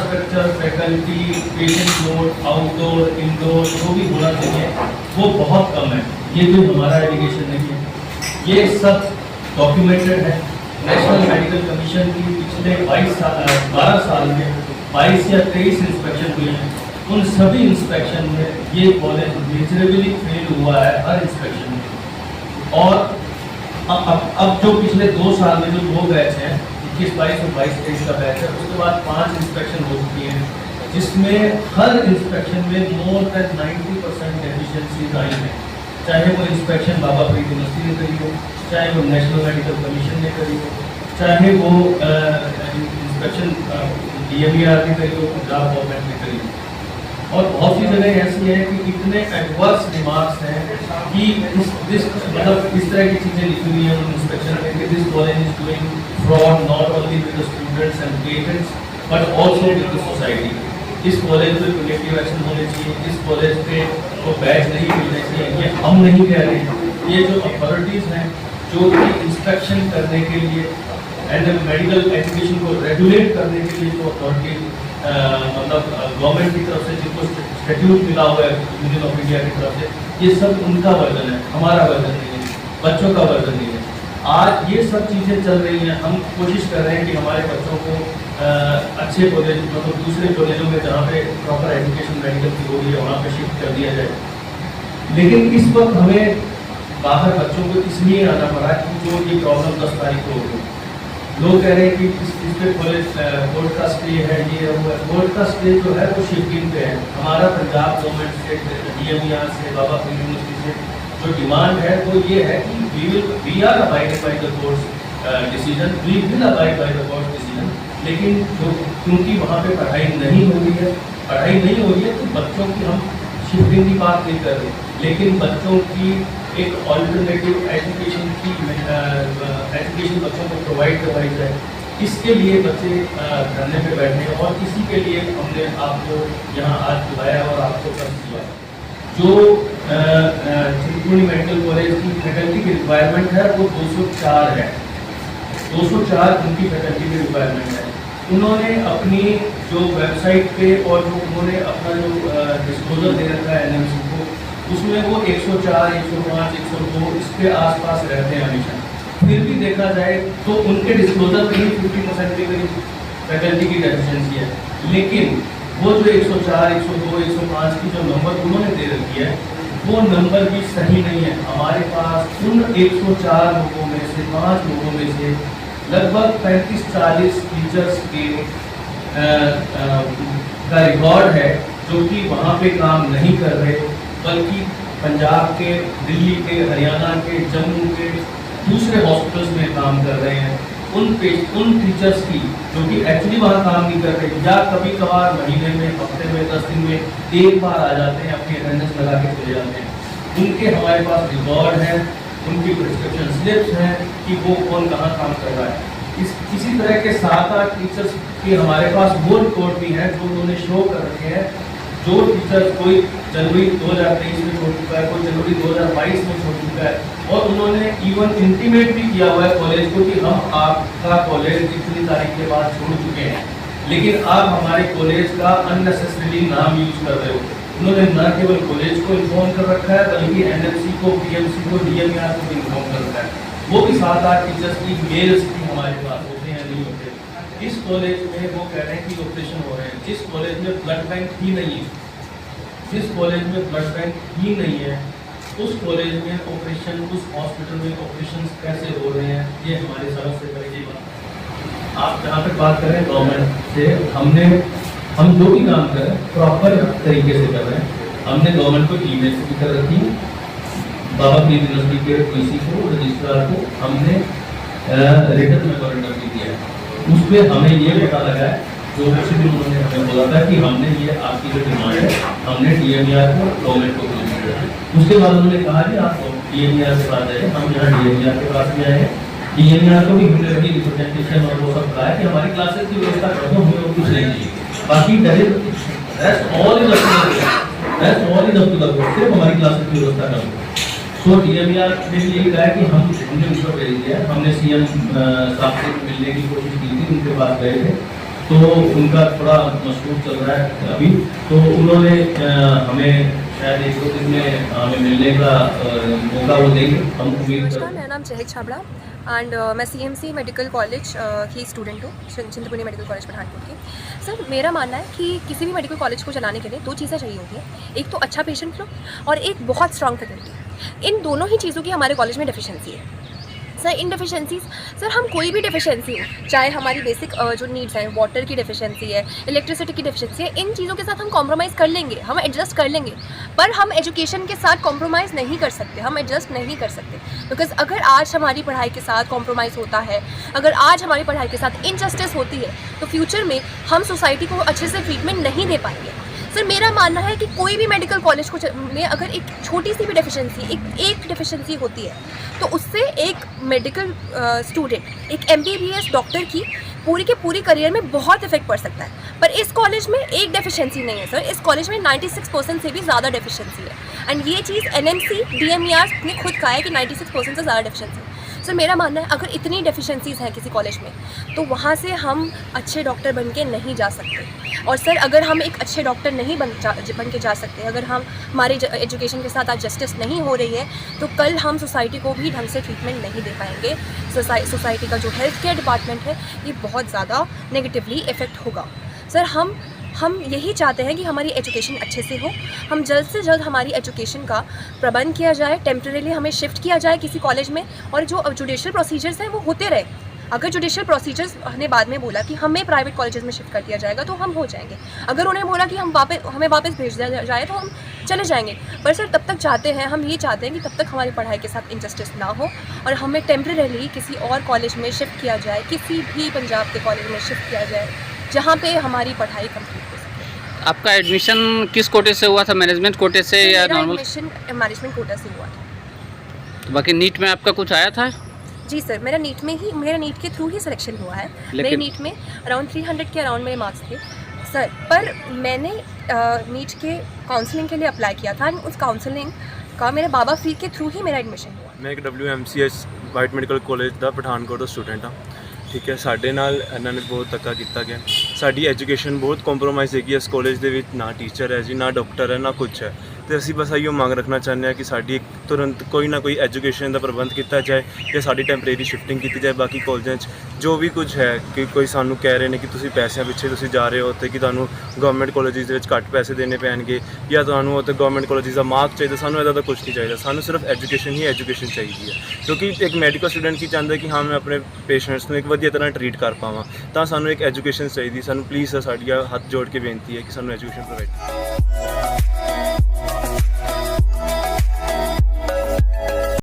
Infrastructure, faculty, patient load, outdoor, indoor जो भी होना चाहिए वो बहुत कम है। ये जो हमारा एलिगेशन नहीं है, ये सब डॉक्यूमेंटेड है। नेशनल मेडिकल कमीशन की पिछले 12 साल में 22 या 23 इंस्पेक्शन हुए हैं। उन सभी इंस्पेक्शन में ये कॉलेज मेजरेबली फेल हुआ है हर इंस्पेक्शन में। और अब जो पिछले 2 साल में जो 2 बैच हैं, 21-22 और 22-23 का बैच है, उसके बाद 5 इंस्पेक्शन हो चुकी हैं, जिसमें हर इंस्पेक्शन में मोर देन 90% डेफिशिएंसीज आई हैं। चाहे वो इंस्पेक्शन बाबा फरीद यूनिवर्सिटी ने करी हो, चाहे वो नेशनल मेडिकल कमीशन ने करी हो, चाहे वो इंस्पेक्शन DMER ने करी हो, पंजाब गवर्नमेंट ने करी हो। और बहुत सी जगह ऐसी है कि इतने एडवर्स रिमार्क्स हैं कि इस तरह की चीज़ें लिखी हुई हैं इंस्पेक्शन में कि this college is doing fraud not only with the students and parents but also with the society. इस कॉलेज पे कलेक्टिव एक्शन होने चाहिए, इस कॉलेज पे तो बैच नहीं मिलने चाहिए। ये हम नहीं कह रहे हैं, ये जो अथॉरिटीज़ हैं जो कि इंस्पेक्शन करने के लिए एंड मेडिकल एजुकेशन को रेगुलेट करने के लिए जो अथॉरिटी मतलब गवर्नमेंट की तरफ से जिनको शेड्यूल मिला हुआ है यूनियन ऑफ इंडिया की तरफ से, ये सब उनका वर्जन है, हमारा वर्जन नहीं है, बच्चों का वर्जन नहीं है। आज ये सब चीज़ें चल रही हैं, हम कोशिश कर रहे हैं कि हमारे बच्चों को अच्छे कॉलेज मतलब दूसरे कॉलेजों में जहाँ पे प्रॉपर एजुकेशन मेडिकल की हो रही है वहाँ पे शिफ्ट कर दिया जाए। लेकिन इस वक्त हमें बाहर बच्चों को इसलिए आना पड़ा कि जो ये प्रॉब्लम 10 तारीख को होगी। लोग कह रहे हैं कि इस पे कॉलेज बोर्ड का स्टे है, ये वो है। बोर्ड का स्टे जो है वो शिफ्टिंग पे है। हमारा पंजाब गवर्नमेंट से DMER से बाबा फरीद यूनिवर्सिटी से जो डिमांड है वो ये है कि we are abided by the court's decision, we will abide by the court's decision. लेकिन जो क्योंकि वहाँ पे पढ़ाई नहीं हो रही है तो बच्चों की हम शिफ्टिंग की बात नहीं कर रहे, लेकिन बच्चों की एक ऑल्टरनेटिव एजुकेशन बच्चों को प्रोवाइड करवाई जाए। इसके लिए बच्चे धरने पे बैठे हैं और इसी के लिए हमने आपको यहाँ आज बुलाया और आपको कर दिया। जो चिंतपूर्णी मेडिकल कॉलेज की फैकल्टी की रिक्वायरमेंट है वो 204 है, 204 उनकी फैकल्टी की रिक्वायरमेंट है। उन्होंने अपनी जो वेबसाइट पे और जो उन्होंने अपना जो डिस्क्लोजर दे रखा है NMC को, उसमें वो 104, 105, 102 इसके आसपास रहते हैं हमेशा। फिर भी देखा जाए तो उनके डिस्क्लोजर में ही 50% के करीब फैकल्टी की डेफिशिएंसी है। लेकिन वो जो 104, 102, 105 की जो नंबर उन्होंने दे रखी है वो नंबर भी सही नहीं है। हमारे पास उन 104 लोगों में से 5 लोगों में से लगभग 35-40 टीचर्स के का रिकॉर्ड है जो कि वहाँ पे काम नहीं कर रहे, बल्कि पंजाब के, दिल्ली के, हरियाणा के, जम्मू के दूसरे हॉस्पिटल्स में काम कर रहे हैं। उन टीचर्स की जो कि एक्चुअली वहाँ काम नहीं कर रहे या कभी कभार महीने में, हफ्ते में, 10 दिन में एक बार आ जाते हैं, अपनी अटेंडेंस लगा के चले जाते हैं, उनके हमारे पास रिकॉर्ड है, उनकी प्रिस्क्रिप्शन स्लिप्स हैं कि वो कौन कहाँ काम कर रहा है। इसी तरह के 7-8 टीचर्स के हमारे पास वो रिकॉर्ड भी हैं जो उन्होंने शो कर रखे हैं। जो टीचर्स कोई जनवरी 2023 में छोड़ चुका है, कोई जनवरी 2022 में छोड़ चुका है, और उन्होंने इवन इंटीमेट भी किया हुआ है कॉलेज को कि हम आपका कॉलेज इतनी तारीख के बाद छोड़ चुके हैं, लेकिन आप हमारे कॉलेज का अननेसेसरीली नाम यूज कर रहे हो। उन्होंने न केवल कॉलेज को इन्फॉर्म कर रखा है बल्कि NMC को, PMC को, DMER को इन्फॉर्म कर रखा है। वो भी 7-8 टीचर्स की मेल्स भी हमारे पास होते हैं, नहीं होते। इस कॉलेज में वो कह रहे हैं कि ऑपरेशन हो रहे हैं, जिस कॉलेज में ब्लड बैंक ही नहीं है, जिस कॉलेज में ब्लड बैंक ही नहीं है, उस कॉलेज में ऑपरेशन, उस हॉस्पिटल में ऑपरेशन कैसे हो रहे हैं, ये हमारे समझ से परे की बात है। आप जहाँ तक बात करें गवर्नमेंट से, हम जो भी काम कर रहे हैं प्रॉपर तरीके से कर रहे हैं। हमने गवर्नमेंट को ईमेल भी कर रखी है, बाबा फरीद यूनिवर्सिटी के PC को, रजिस्ट्रार को हमने रिटन मेमोरेंडम भी दिया है। उस पर हमें ये पता लगा है, जो उसी दिन उन्होंने हमें बोला था कि हमने ये आपकी जो डिमांड है हमने DMER को, गवर्नमेंट को भेज दिया। उसके बाद उन्होंने कहा कि आप DMER के पास जाइए। हम यहाँ DMER के पास भी आए हैं, DMER को भी हमने लगी रिप्रेजेंटेशन और वो सब कहा है कि हमारी क्लासेस की व्यवस्था कर दो, हमें और कुछ नहीं चाहिए, बाकी rest all is up to the court, सिर्फ हमारी क्लासेस की व्यवस्था कर दो। तो DMER ने भी यही कहा है कि हमने उनको भेज दिया। हमने CM साहब से मिलने की कोशिश की थी, उनके पास गए थे, तो उनका थोड़ा मशहूर चल रहा है अभी, तो उन्होंने हमें शायद 1-2 दिन में हमें मिलने का मौका वो देंगे, हम उम्मीद नमस्कार, करते हैं। मेरा नाम चहक छाबड़ा एंड मैं सीएमसी मेडिकल कॉलेज की स्टूडेंट हूँ, चिंतपूर्णी मेडिकल कॉलेज पठानकोट की। सर, मेरा मानना है कि किसी भी मेडिकल कॉलेज को चलाने के लिए 2 चीज़ें चाहिए होती हैं, एक तो अच्छा पेशेंट फ्लो और एक बहुत स्ट्रॉन्ग फैकल्टी। इन दोनों ही चीज़ों की हमारे कॉलेज में डेफिशिएंसी है। सर, इन डेफिशिएंसीज, सर हम कोई भी डेफिशिएंसी हो, चाहे हमारी बेसिक जो नीड्स हैं, वाटर की डेफिशिएंसी है, इलेक्ट्रिसिटी की डेफिशिएंसी है, इन चीज़ों के साथ हम कॉम्प्रोमाइज़ कर लेंगे, हम एडजस्ट कर लेंगे, पर हम एजुकेशन के साथ कॉम्प्रोमाइज़ नहीं कर सकते, हम एडजस्ट नहीं कर सकते। बिकॉज अगर आज हमारी पढ़ाई के साथ कॉम्प्रोमाइज़ होता है, अगर आज हमारी पढ़ाई के साथ इनजस्टिस होती है, तो फ्यूचर में हम सोसाइटी को अच्छे से ट्रीटमेंट नहीं दे पाएंगे। सर, मेरा मानना है कि कोई भी मेडिकल कॉलेज को में अगर एक छोटी सी भी डेफिशिएंसी, एक डेफिशिएंसी होती है, तो उससे एक मेडिकल स्टूडेंट, एक एमबीबीएस डॉक्टर की पूरी करियर में बहुत इफेक्ट पड़ सकता है। पर इस कॉलेज में एक डेफिशिएंसी नहीं है सर, इस कॉलेज में 96% से भी ज़्यादा डेफिशिएंसी है। एंड ये चीज़ एनएमसी DMER ने खुद कहा है कि 96% से ज़्यादा डेफिशिएंसी है। सर, मेरा मानना है अगर इतनी डेफिशिएंसीज़ हैं किसी कॉलेज में, तो वहाँ से हम अच्छे डॉक्टर बन के नहीं जा सकते। और सर, अगर हम एक अच्छे डॉक्टर नहीं बन के जा सकते, अगर हमारे एजुकेशन के साथ आज जस्टिस नहीं हो रही है, तो कल हम सोसाइटी को भी ढंग से ट्रीटमेंट नहीं दे पाएंगे। सोसाइटी का जो हेल्थ केयर डिपार्टमेंट है, ये बहुत ज़्यादा नेगेटिवली इफ़ेक्ट होगा। सर, हम यही चाहते हैं कि हमारी एजुकेशन अच्छे से हो, हम जल्द से जल्द हमारी एजुकेशन का प्रबंध किया जाए, टेम्परेली हमें शिफ्ट किया जाए किसी कॉलेज में, और जो जुडिशियल प्रोसीजर्स हैं वो होते रहे। अगर जुडिशियल प्रोसीजर्स ने बाद में बोला कि हमें प्राइवेट कॉलेजेस में शिफ्ट कर दिया जाएगा, तो हम हो जाएंगे। अगर उन्हें बोला कि हमें वापस भेज दिया जाए, तो हम चले जाएंगे। पर सर, तब तक चाहते हैं, हम ये चाहते हैं कि तब तक हमारी पढ़ाई के साथ इनजस्टिस ना हो और हमें टेम्परेली किसी और कॉलेज में शिफ्ट किया जाए, किसी भी पंजाब के कॉलेज में शिफ्ट किया जाए, जहाँ पे हमारी पढ़ाई कंप्लीट हो सके। आपका एडमिशन किस कोटे से हुआ था, मैनेजमेंट कोटे से या नॉर्मल? एडमिशन मैनेजमेंट कोटा से हुआ था। बाकी नीट में आपका कुछ आया था? जी सर, मेरा नीट के थ्रू ही सिलेक्शन हुआ है। मेरे नीट में अराउंड 300 के अराउंड मेरे मार्क्स थे सर, पर मैंने नीट के काउंसलिंग के लिए अप्लाई किया था, उस काउंसलिंग का मेरे बाबा फ्री के थ्रू ही मेरा एडमिशन हुआ। मैं एक WMCH वाइट ਮੈਡੀਕਲ ਕਾਲਜ ਦਾ ਪਠਾਨਕੋਟ ਤੋਂ ਸਟੂਡੈਂਟ ਹਾਂ। ਠੀਕ ਹੈ, ਸਾਡੇ ਨਾਲ ਇਹਨਾਂ ਨੇ ਬਹੁਤ ਧੱਕਾ ਕੀਤਾ ਗਿਆ। ਸਾਡੀ ਐਜੂਕੇਸ਼ਨ ਬਹੁਤ ਕੰਪਰੋਮਾਈਜ਼ ਹੈਗੀ ਇਸ ਕਾਲਜ ਦੇ ਵਿੱਚ, ਨਾ ਟੀਚਰ ਹੈ ਜੀ, ਨਾ ਡਾਕਟਰ ਹੈ, ਨਾ ਕੁਛ ਹੈ। ਤੇ ਅਸੀਂ ਬਸ ਇਹੋ ਮੰਗ ਰੱਖਣਾ ਚਾਹੁੰਦੇ ਹਾਂ ਕਿ ਸਾਡੀ ਇੱਕ ਤੁਰੰਤ ਕੋਈ ਨਾ ਕੋਈ ਐਜੂਕੇਸ਼ਨ ਦਾ ਪ੍ਰਬੰਧ ਕੀਤਾ ਜਾਏ ਜਾਂ ਸਾਡੀ ਟੈਂਪਰੇਰੀ ਸ਼ਿਫਟਿੰਗ ਕੀਤੀ ਜਾਏ ਬਾਕੀ ਕਾਲਜਾਂ 'ਚ। ਜੋ ਵੀ ਕੁਝ ਹੈ ਕਿ ਕੋਈ ਸਾਨੂੰ ਕਹਿ ਰਹੇ ਨੇ ਕਿ ਤੁਸੀਂ ਪੈਸਿਆਂ ਪਿੱਛੇ ਤੁਸੀਂ ਜਾ ਰਹੇ ਹੋ ਅਤੇ ਕਿ ਤੁਹਾਨੂੰ ਗਵਰਨਮੈਂਟ ਕਾਲਜਿਸ ਦੇ ਵਿੱਚ ਘੱਟ ਪੈਸੇ ਦੇਣੇ ਪੈਣਗੇ ਜਾਂ ਤੁਹਾਨੂੰ ਉੱਥੇ ਗਵਰਨਮੈਂਟ ਕਾਲਜਿਸ ਦਾ ਮਾਰਕ ਚਾਹੀਦਾ, ਸਾਨੂੰ ਇੱਦਾਂ ਦਾ ਕੁਛ ਨਹੀਂ ਚਾਹੀਦਾ। ਸਾਨੂੰ ਸਿਰਫ ਐਜੂਕੇਸ਼ਨ ਹੀ ਐਜੂਕੇਸ਼ਨ ਚਾਹੀਦੀ ਹੈ, ਕਿਉਂਕਿ ਇੱਕ ਮੈਡੀਕਲ ਸਟੂਡੈਂਟ ਕੀ ਚਾਹੁੰਦਾ ਕਿ ਹਾਂ ਮੈਂ ਆਪਣੇ ਪੇਸ਼ੈਂਟਸ ਨੂੰ ਇੱਕ ਵਧੀਆ ਤਰ੍ਹਾਂ ਟਰੀਟ ਕਰ ਪਾਵਾਂ, ਤਾਂ ਸਾਨੂੰ ਇੱਕ ਐਜੂਕੇਸ਼ਨ ਚਾਹੀਦੀ। ਸਾਨੂੰ ਪਲੀਜ਼ ਸਾਡੀਆਂ ਹੱਥ ਜੋੜ ਕੇ ਬੇਨਤੀ ਹੈ ਕਿ ਸਾਨੂੰ ਐਜੂਕੇਸ਼ਨ ਪ੍ਰੋਵਾਈਡ